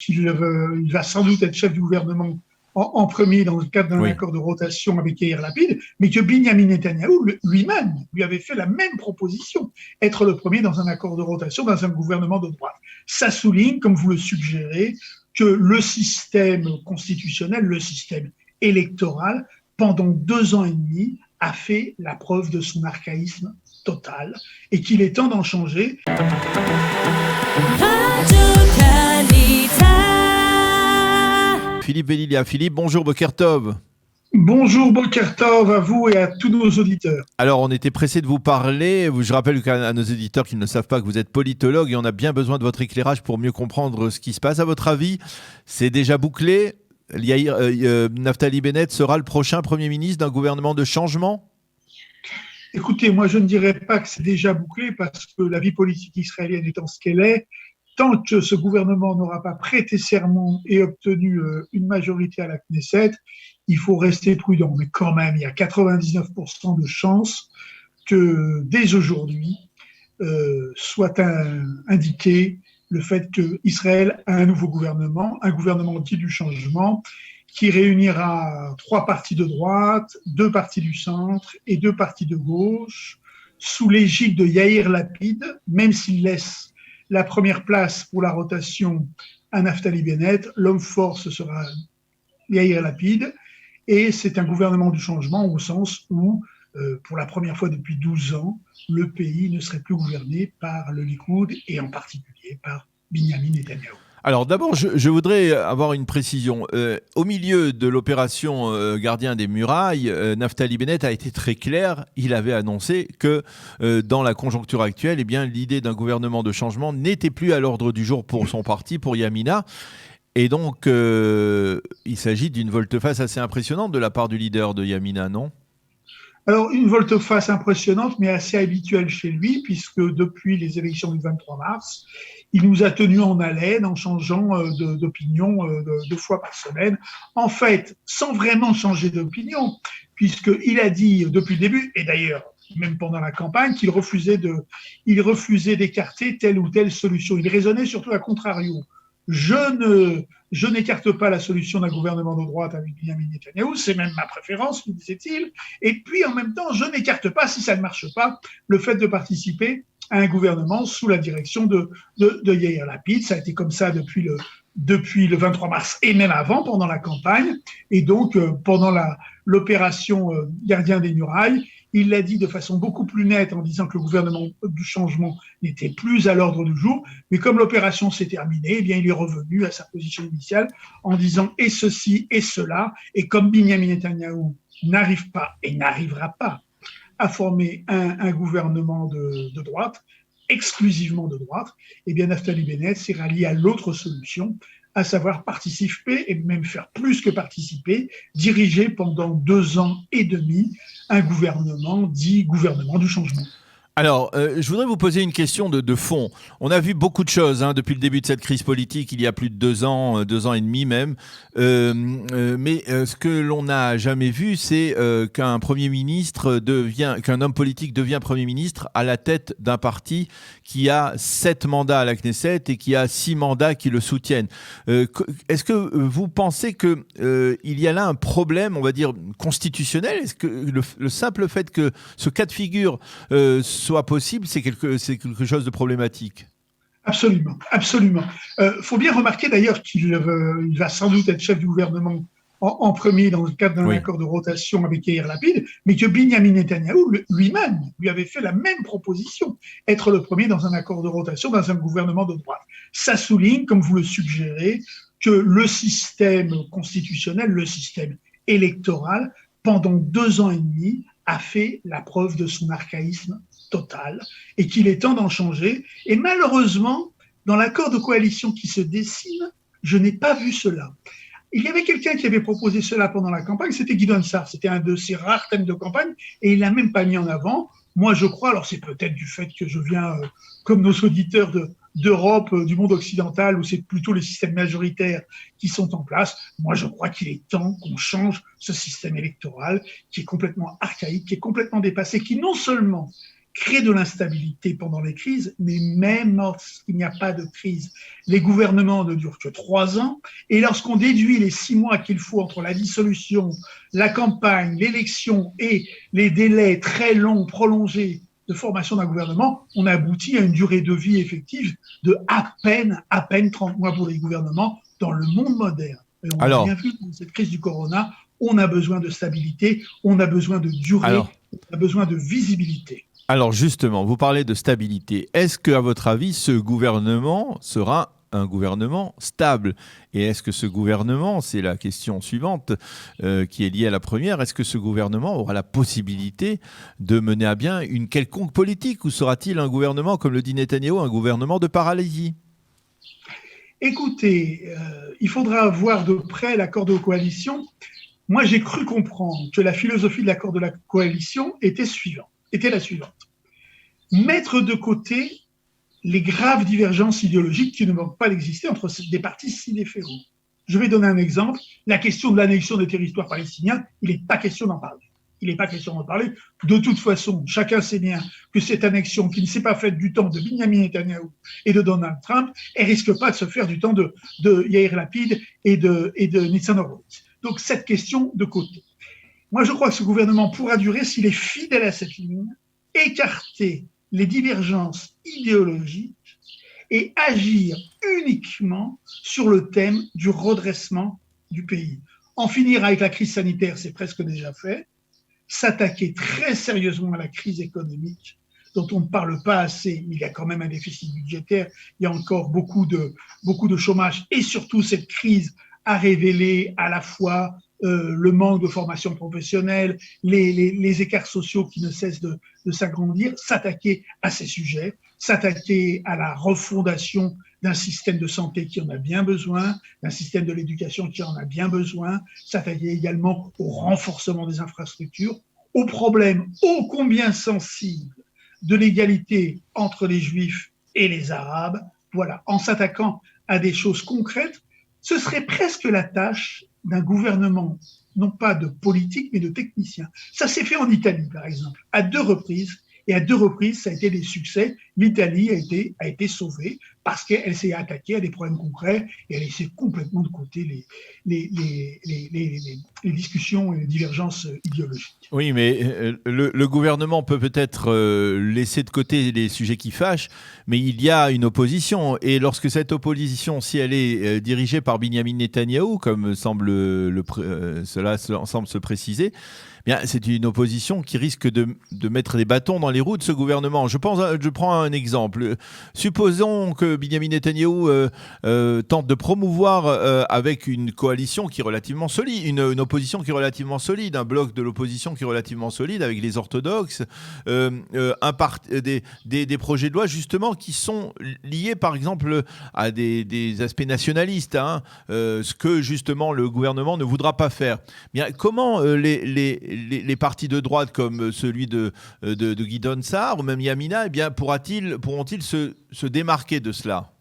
il va sans doute être chef du gouvernement en premier dans le cadre d'un Oui. accord de rotation avec Yair Lapid, mais que Binyamin Netanyahou lui-même lui avait fait la même proposition, être le premier dans un accord de rotation dans un gouvernement de droite. Ça souligne, comme vous le suggérez, que le système constitutionnel, le système électoral, pendant 2 ans et demi, a fait la preuve de son archaïsme total et qu'il est temps d'en changer. Philippe Belilia. Philippe, bonjour, Boker Tov. Bonjour Boker Tov à vous et à tous nos auditeurs. Alors, on était pressé de vous parler. Je rappelle à nos auditeurs qui ne savent pas que vous êtes politologue et on a bien besoin de votre éclairage pour mieux comprendre ce qui se passe. À votre avis, c'est déjà bouclé? Naftali Bennett sera le prochain Premier ministre d'un gouvernement de changement? Écoutez, moi je ne dirais pas que c'est déjà bouclé parce que la vie politique israélienne étant ce qu'elle est, tant que ce gouvernement n'aura pas prêté serment et obtenu une majorité à la Knesset, il faut rester prudent. Mais quand même, il y a 99% de chances que dès aujourd'hui soit indiqué le fait qu'Israël a un nouveau gouvernement, un gouvernement dit du changement, qui réunira 3 partis de droite, 2 partis du centre et 2 partis de gauche, sous l'égide de Yair Lapid, même s'il laisse la première place pour la rotation à Naftali Bennett, l'homme fort ce sera Yair Lapid, et c'est un gouvernement du changement au sens où, pour la première fois depuis 12 ans, le pays ne serait plus gouverné par le Likoud et en particulier par Binyamin Netanyahou. Alors d'abord, je voudrais avoir une précision. Au milieu de l'opération Gardien des Murailles, Naftali Bennett a été très clair. Il avait annoncé que dans la conjoncture actuelle, eh bien, l'idée d'un gouvernement de changement n'était plus à l'ordre du jour pour son parti, pour Yamina. Et donc, il s'agit d'une volte-face assez impressionnante de la part du leader de Yamina, non ? Alors, une volte-face impressionnante, mais assez habituelle chez lui, puisque depuis les élections du 23 mars, il nous a tenus en haleine en changeant d'opinion 2 fois par semaine. En fait, sans vraiment changer d'opinion, puisqu'il a dit depuis le début, et d'ailleurs même pendant la campagne, qu'il refusait d'écarter telle ou telle solution. Il raisonnait surtout à contrario. Je n'écarte pas la solution d'un gouvernement de droite avec Binyamin Netanyahou, c'est même ma préférence, lui disait-il. Et puis, en même temps, je n'écarte pas, si ça ne marche pas, le fait de participer à un gouvernement sous la direction de Yair Lapid. Ça a été comme ça depuis le 23 mars et même avant, pendant la campagne. Et donc, pendant l'opération Gardien des Murailles, il l'a dit de façon beaucoup plus nette en disant que le gouvernement du changement n'était plus à l'ordre du jour. Mais comme l'opération s'est terminée, eh bien, il est revenu à sa position initiale en disant et ceci et cela. Et comme Binyamin Netanyahou n'arrive pas et n'arrivera pas à former un gouvernement de droite, exclusivement de droite, eh bien, Naftali Bennett s'est rallié à l'autre solution, à savoir participer et même faire plus que participer, diriger pendant 2 ans et demi un gouvernement dit gouvernement du changement. Alors, je voudrais vous poser une question de fond. On a vu beaucoup de choses depuis le début de cette crise politique, il y a plus de 2 ans, 2 ans et demi même. Mais ce que l'on n'a jamais vu, c'est qu'un homme politique devient Premier ministre à la tête d'un parti qui a 7 mandats à la Knesset et qui a 6 mandats qui le soutiennent. Est-ce que vous pensez qu'il y a là un problème, on va dire, constitutionnel ? Est-ce que le simple fait que ce cas de figure soit possible, c'est quelque chose de problématique? Absolument, absolument. Faut bien remarquer d'ailleurs qu'il va sans doute être chef du gouvernement en premier dans le cadre d'un accord de rotation avec Yair Lapid, mais que Binyamin Netanyahou lui-même lui avait fait la même proposition, être le premier dans un accord de rotation dans un gouvernement de droite. Ça souligne, comme vous le suggérez, que le système constitutionnel, le système électoral, pendant 2 ans et demi, a fait la preuve de son archaïsme total et qu'il est temps d'en changer. Et malheureusement, dans l'accord de coalition qui se dessine, je n'ai pas vu cela. Il y avait quelqu'un qui avait proposé cela pendant la campagne, c'était Gideon Sa'ar, c'était un de ses rares thèmes de campagne et il l'a même pas mis en avant. Moi, je crois, alors c'est peut-être du fait que je viens, comme nos auditeurs d'Europe, du monde occidental, où c'est plutôt les systèmes majoritaires qui sont en place. Moi, je crois qu'il est temps qu'on change ce système électoral qui est complètement archaïque, qui est complètement dépassé, qui non seulement crée de l'instabilité pendant les crises, mais même lorsqu'il n'y a pas de crise, les gouvernements ne durent que 3 ans, et lorsqu'on déduit les 6 mois qu'il faut entre la dissolution, la campagne, l'élection et les délais très longs, prolongés de formation d'un gouvernement, on aboutit à une durée de vie effective de à peine 30 mois pour les gouvernements dans le monde moderne. Et on a bien vu dans cette crise du corona, on a besoin de stabilité, on a besoin de durée, on a besoin de visibilité. Alors justement, vous parlez de stabilité. Est-ce qu'à votre avis, ce gouvernement sera un gouvernement stable? Et est-ce que ce gouvernement, c'est la question suivante qui est liée à la première, est-ce que ce gouvernement aura la possibilité de mener à bien une quelconque politique, ou sera-t-il un gouvernement, comme le dit Netanyahou, un gouvernement de paralysie? Écoutez, il faudra voir de près l'accord de coalition. Moi, j'ai cru comprendre que la philosophie de l'accord de la coalition était la suivante. Mettre de côté les graves divergences idéologiques qui ne manquent pas d'exister entre des partis cinéphéros. Je vais donner un exemple. La question de l'annexion des territoires palestiniens, il n'est pas question d'en parler. Il n'est pas question d'en parler. De toute façon, chacun sait bien que cette annexion, qui ne s'est pas faite du temps de Benjamin Netanyahou et de Donald Trump, elle risque pas de se faire du temps de Yair Lapid et de Nitzan Horowitz. Donc, cette question de côté. Moi, je crois que ce gouvernement pourra durer s'il est fidèle à cette ligne, écarter les divergences idéologiques et agir uniquement sur le thème du redressement du pays. En finir avec la crise sanitaire, c'est presque déjà fait. S'attaquer très sérieusement à la crise économique, dont on ne parle pas assez, mais il y a quand même un déficit budgétaire, il y a encore beaucoup de chômage, et surtout cette crise a révélé à la fois le manque de formation professionnelle, les écarts sociaux qui ne cessent de s'agrandir, s'attaquer à ces sujets, s'attaquer à la refondation d'un système de santé qui en a bien besoin, d'un système de l'éducation qui en a bien besoin, s'attaquer également au renforcement des infrastructures, au problème ô combien sensible de l'égalité entre les Juifs et les Arabes. Voilà, en s'attaquant à des choses concrètes, ce serait presque la tâche d'un gouvernement, non pas de politique, mais de technicien. Ça s'est fait en Italie, par exemple, à 2 reprises, et à 2 reprises, ça a été des succès. L'Italie a été sauvée parce qu'elle s'est attaquée à des problèmes concrets et elle a laissé complètement de côté les discussions et les divergences idéologiques. Oui, mais le gouvernement peut peut-être laisser de côté les sujets qui fâchent, mais il y a une opposition. Et lorsque cette opposition, si elle est dirigée par Benjamin Netanyahou, comme cela semble se préciser, bien, c'est une opposition qui risque de mettre des bâtons dans les roues de ce gouvernement. Je prends un exemple. Supposons que Benjamin Netanyahou tente de promouvoir avec une coalition qui est relativement solide, une opposition qui est relativement solide, un bloc de l'opposition qui est relativement solide avec les orthodoxes, des projets de loi justement qui sont liés par exemple à des aspects nationalistes, ce que justement le gouvernement ne voudra pas faire. Bien, comment les partis de droite comme celui de Gideon Sa'ar ou même Yamina, eh bien, pourront-ils se démarquer de cela?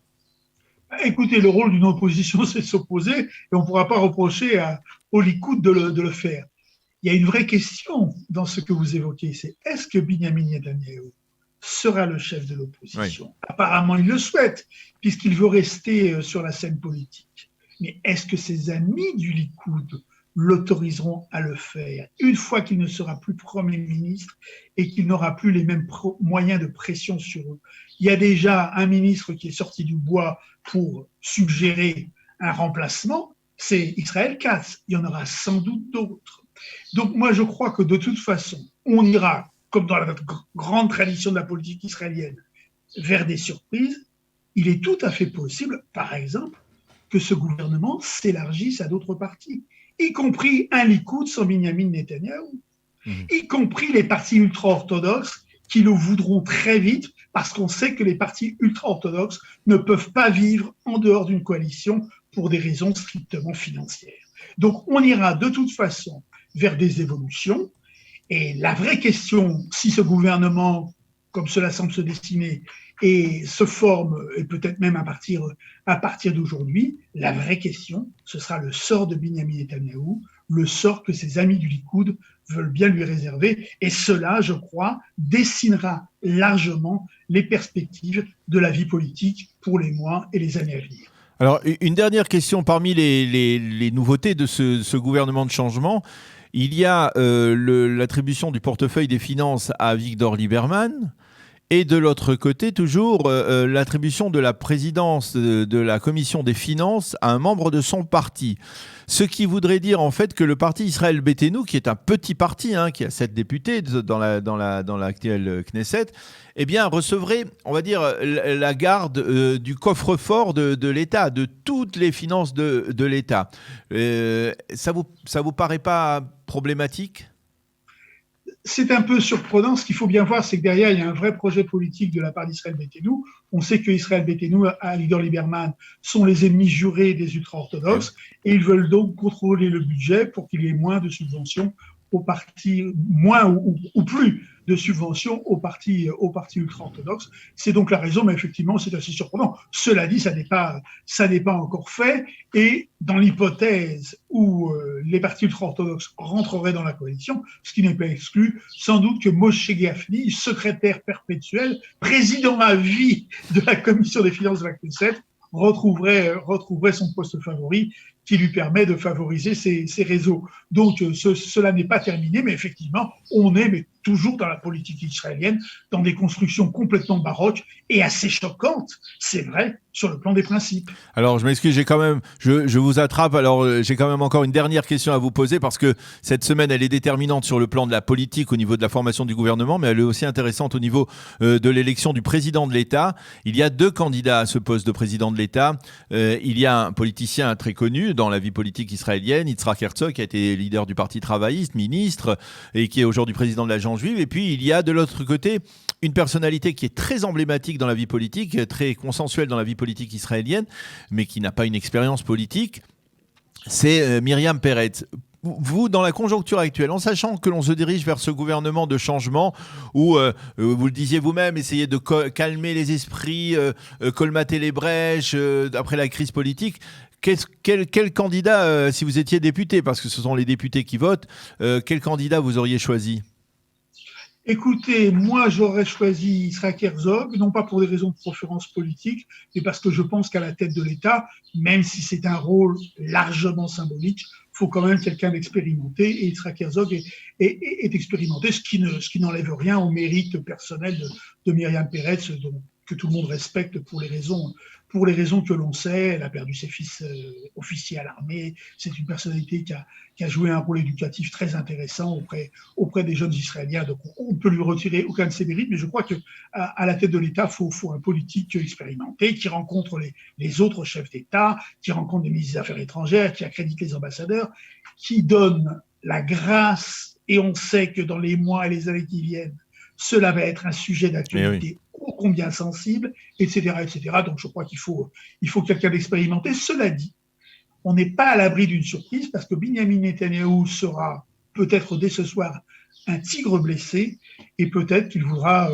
Écoutez, le rôle d'une opposition, c'est de s'opposer, et on ne pourra pas reprocher au Likoud de le faire. Il y a une vraie question dans ce que vous évoquez, c'est est-ce que Benjamin Netanyahou sera le chef de l'opposition? Oui. Apparemment, il le souhaite, puisqu'il veut rester sur la scène politique. Mais est-ce que ses amis du Likoud l'autoriseront à le faire une fois qu'il ne sera plus Premier ministre et qu'il n'aura plus les mêmes moyens de pression sur eux? Il y a déjà un ministre qui est sorti du bois pour suggérer un remplacement, c'est Israël Katz. Il y en aura sans doute d'autres. Donc moi, je crois que de toute façon, on ira, comme dans la grande tradition de la politique israélienne, vers des surprises. Il est tout à fait possible, par exemple, que ce gouvernement s'élargisse à d'autres partis, y compris un Likoud sans Benjamin Netanyahou, y compris les partis ultra-orthodoxes qui le voudront très vite, parce qu'on sait que les partis ultra-orthodoxes ne peuvent pas vivre en dehors d'une coalition pour des raisons strictement financières. Donc on ira de toute façon vers des évolutions, et la vraie question, si ce gouvernement, comme cela semble se dessiner, et se forme, et peut-être même à partir d'aujourd'hui, la vraie question, ce sera le sort de Benjamin Netanyahou, le sort que ses amis du Likoud veulent bien lui réserver. Et cela, je crois, dessinera largement les perspectives de la vie politique pour les mois et les années à venir. Alors, une dernière question parmi les nouveautés de ce gouvernement de changement. Il y a l'attribution du portefeuille des finances à Avigdor Lieberman. Et de l'autre côté, toujours, l'attribution de la présidence de la commission des finances à un membre de son parti. Ce qui voudrait dire en fait que le parti Israël Beitenou, qui est un petit parti, qui a 7 députés dans l'actuelle Knesset, eh bien, recevrait, on va dire, la garde du coffre-fort de l'État, de toutes les finances de l'État. Ça vous paraît pas problématique ? C'est un peu surprenant. Ce qu'il faut bien voir, c'est que derrière, il y a un vrai projet politique de la part d'Israël Beitenou. On sait que Israël Beitenou et Avigdor Lieberman sont les ennemis jurés des ultra-orthodoxes et ils veulent donc contrôler le budget pour qu'il y ait moins de subventions aux partis, moins ou plus de subventions aux partis ultra-orthodoxes. C'est donc la raison, mais effectivement, c'est assez surprenant. Cela dit, ça n'est pas encore fait. Et dans l'hypothèse où les partis ultra-orthodoxes rentreraient dans la coalition, ce qui n'est pas exclu, sans doute que Moshe Gafni, secrétaire perpétuel, président à vie de la commission des finances de la Knesset, retrouverait son poste favori qui lui permet de favoriser ses réseaux. Donc, cela n'est pas terminé, mais effectivement, on est toujours dans la politique israélienne, dans des constructions complètement baroques et assez choquantes, c'est vrai, sur le plan des principes. Alors, je m'excuse, je vous attrape. Alors, j'ai quand même encore une dernière question à vous poser parce que cette semaine, elle est déterminante sur le plan de la politique au niveau de la formation du gouvernement, mais elle est aussi intéressante au niveau de l'élection du président de l'État. Il y a 2 candidats à ce poste de président de l'État. Il y a un politicien très connu dans la vie politique israélienne, Yitzhak Herzog, qui a été leader du Parti travailliste, ministre, et qui est aujourd'hui président de l'Agence juive. Et puis, il y a de l'autre côté une personnalité qui est très emblématique dans la vie politique, très consensuelle dans la vie politique israélienne, mais qui n'a pas une expérience politique, c'est Myriam Peretz. Vous, dans la conjoncture actuelle, en sachant que l'on se dirige vers ce gouvernement de changement où, vous le disiez vous-même, essayer de calmer les esprits, colmater les brèches après la crise politique, quel candidat, si vous étiez député, parce que ce sont les députés qui votent, quel candidat vous auriez choisi ? Écoutez, moi j'aurais choisi Yitzhak Herzog, non pas pour des raisons de préférence politique, mais parce que je pense qu'à la tête de l'État, même si c'est un rôle largement symbolique, il faut quand même quelqu'un d'expérimenté, et Yitzhak Herzog est expérimenté, ce qui n'enlève rien au mérite personnel de Myriam Peretz, que tout le monde respecte pour les raisons que l'on sait. Elle a perdu ses fils officiers à l'armée. C'est une personnalité qui a joué un rôle éducatif très intéressant auprès des jeunes Israéliens. Donc, on ne peut lui retirer aucun de ses mérites, mais je crois qu'à la tête de l'État, faut un politique expérimenté qui rencontre les autres chefs d'État, qui rencontre les ministres des Affaires étrangères, qui accrédite les ambassadeurs, qui donne la grâce. Et on sait que dans les mois et les années qui viennent, cela va être un sujet d'actualité ô combien sensible, etc., etc. Donc, je crois qu'il faut quelqu'un d'expérimenté. Cela dit, on n'est pas à l'abri d'une surprise parce que Binyamin Netanyahou sera peut-être dès ce soir un tigre blessé et peut-être qu'il voudra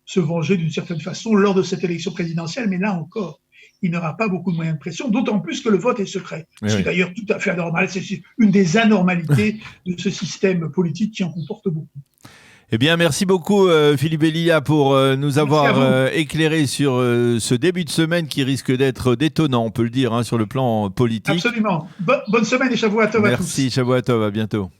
se venger d'une certaine façon lors de cette élection présidentielle. Mais là encore, il n'aura pas beaucoup de moyens de pression, d'autant plus que le vote est secret. C'est d'ailleurs tout à fait anormal. C'est une des anormalités de ce système politique qui en comporte beaucoup. Eh bien, merci beaucoup Philippe Elia pour nous avoir éclairé sur ce début de semaine qui risque d'être détonnant, on peut le dire, sur le plan politique. Absolument. Bonne semaine et Shavua Tov à tous. Merci, Shavua Tov, à bientôt.